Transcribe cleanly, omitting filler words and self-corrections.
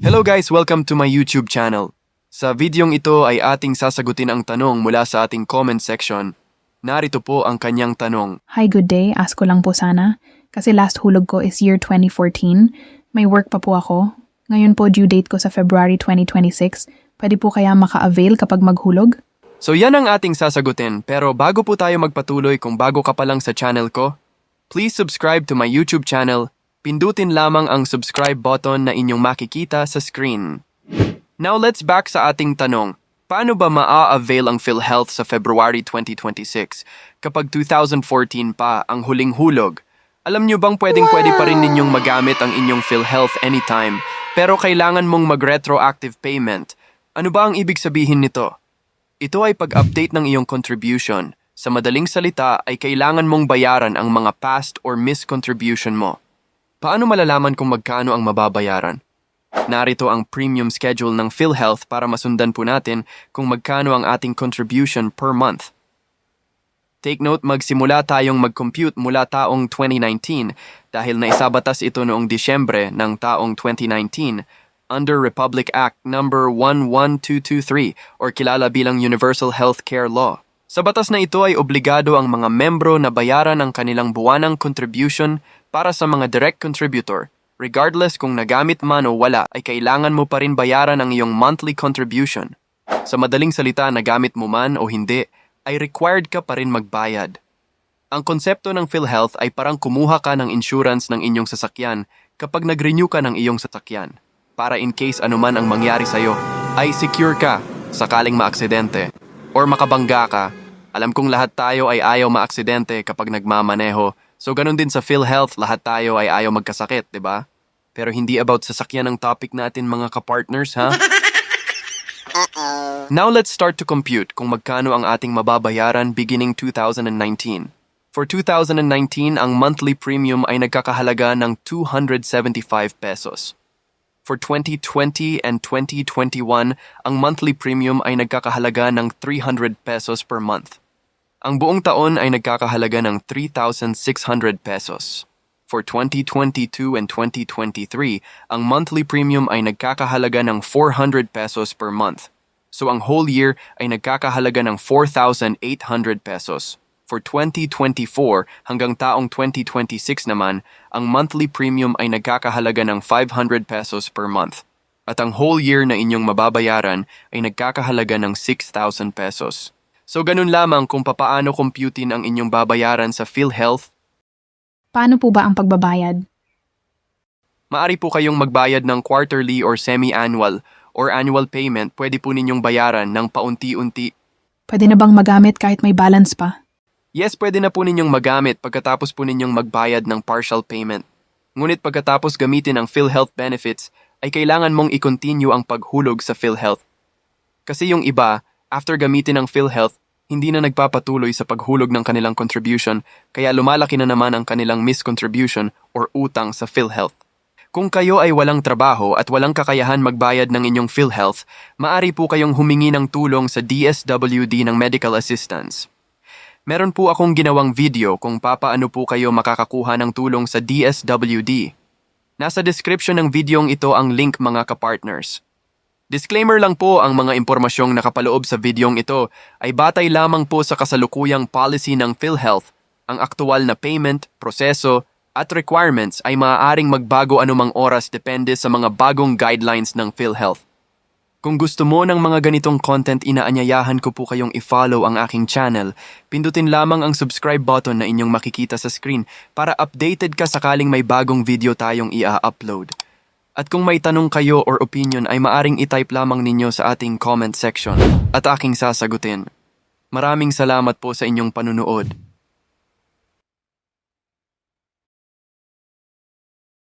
Hello guys! Welcome to my YouTube channel. Sa videong ito ay ating sasagutin ang tanong mula sa ating comment section. Narito po ang kanyang tanong. Hi, good day. Ask ko lang po sana. Kasi last hulog ko is year 2014. May work pa po ako. Ngayon po due date ko sa February 2026. Pwede po kaya maka-avail kapag maghulog? So yan ang ating sasagutin, pero bago po tayo magpatuloy, kung bago ka pa lang sa channel ko, please subscribe to my YouTube channel. Pindutin lamang ang subscribe button na inyong makikita sa screen. Now let's back sa ating tanong. Paano ba maa-avail ang PhilHealth sa February 2026 kapag 2014 pa ang huling hulog? Alam nyo bang pwede pa rin ninyong magamit ang inyong PhilHealth anytime, pero kailangan mong mag-retroactive payment? Ano ba ang ibig sabihin nito? Ito ay pag-update ng iyong contribution. Sa madaling salita ay kailangan mong bayaran ang mga past or missed contribution mo. Paano malalaman kung magkano ang mababayaran? Narito ang premium schedule ng PhilHealth para masundan po natin kung magkano ang ating contribution per month. Take note, magsimula tayong mag-compute mula taong 2019 dahil naisabatas ito noong Disyembre ng taong 2019 under Republic Act No. 11223 or kilala bilang Universal Healthcare Law. Sa batas na ito ay obligado ang mga membro na bayaran ang kanilang buwanang contribution para sa mga direct contributor. Regardless kung nagamit man o wala, ay kailangan mo pa rin bayaran ang iyong monthly contribution. Sa madaling salita, nagamit mo man o hindi, ay required ka pa rin magbayad. Ang konsepto ng PhilHealth ay parang kumuha ka ng insurance ng inyong sasakyan kapag nag-renew ka ng iyong sasakyan. Para in case anuman ang mangyari sa'yo, ay secure ka sakaling maaksidente or makabangga ka. Alam kong lahat tayo ay ayaw maaksidente kapag nagmamaneho. So ganun din sa PhilHealth, lahat tayo ay ayaw magkasakit, di ba? Pero hindi about sasakyan ang topic natin mga kapartners, ha? Now let's start to compute kung magkano ang ating mababayaran beginning 2019. For 2019, ang monthly premium ay nagkakahalaga ng 275 pesos. For 2020 and 2021, ang monthly premium ay nagkakahalaga ng 300 pesos per month. Ang buong taon ay nagkakahalaga ng 3,600 pesos. For 2022 and 2023, ang monthly premium ay nagkakahalaga ng 400 pesos per month. So ang whole year ay nagkakahalaga ng 4,800 pesos. For 2024 hanggang taong 2026 naman, ang monthly premium ay nagkakahalaga ng 500 pesos per month. At ang whole year na inyong mababayaran ay nagkakahalaga ng 6,000 pesos. So ganun lamang kung papaano computin ang inyong babayaran sa PhilHealth. Paano po ba ang pagbabayad? Maari po kayong magbayad ng quarterly or semi-annual or annual payment. Pwede po ninyong bayaran ng paunti-unti. Pwede na bang magamit kahit may balance pa? Yes, pwede na po ninyong magamit pagkatapos po ninyong magbayad ng partial payment. Ngunit pagkatapos gamitin ang PhilHealth benefits, ay kailangan mong i-continue ang paghulog sa PhilHealth. Kasi yung iba, after gamitin ang PhilHealth, hindi na nagpapatuloy sa paghulog ng kanilang contribution, kaya lumalaki na naman ang kanilang missed contribution or utang sa PhilHealth. Kung kayo ay walang trabaho at walang kakayahan magbayad ng inyong PhilHealth, maari po kayong humingi ng tulong sa DSWD ng medical assistance. Meron po akong ginawang video kung papaano po kayo makakakuha ng tulong sa DSWD. Nasa description ng videong ito ang link mga kapartners. Disclaimer lang po, ang mga impormasyong nakapaloob sa videong ito ay batay lamang po sa kasalukuyang policy ng PhilHealth. Ang aktual na payment, proseso, at requirements ay maaaring magbago anumang oras depende sa mga bagong guidelines ng PhilHealth. Kung gusto mo ng mga ganitong content, inaanyayahan ko po kayong i-follow ang aking channel. Pindutin lamang ang subscribe button na inyong makikita sa screen para updated ka sakaling may bagong video tayong i-upload. At kung may tanong kayo or opinion ay maaring i-type lamang ninyo sa ating comment section at aking sasagutin. Maraming salamat po sa inyong panunood.